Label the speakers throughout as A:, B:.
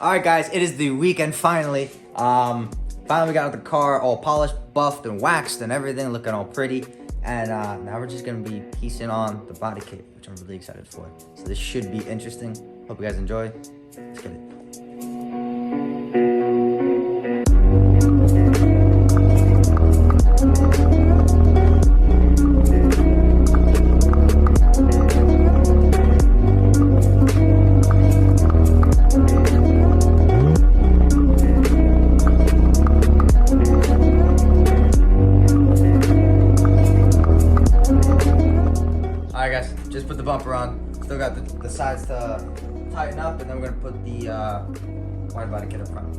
A: All right, guys, it is the weekend finally. Finally we got the car all polished, buffed, and waxed, and everything looking all pretty. And now we're just gonna be piecing on the body kit, which I'm really excited for. So this should be interesting. Hope you guys enjoy. Let's get it. Alright guys, just put the bumper on. Still got the sides to tighten up, and then we're gonna put the wide body kit up front.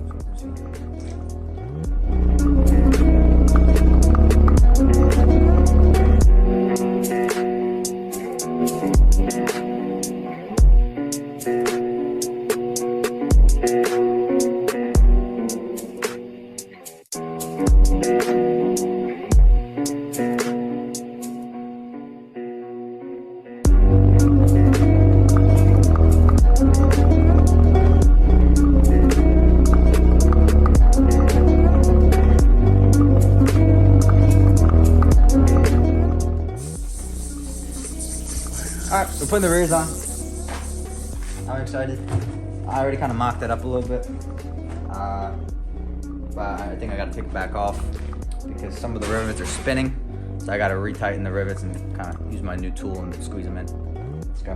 A: Alright, we're putting the rears on. I'm excited. I already kind of mocked it up a little bit. But I think I gotta take it back off because some of the rivets are spinning. So I gotta retighten the rivets and kind of use my new tool and squeeze them in. Let's go.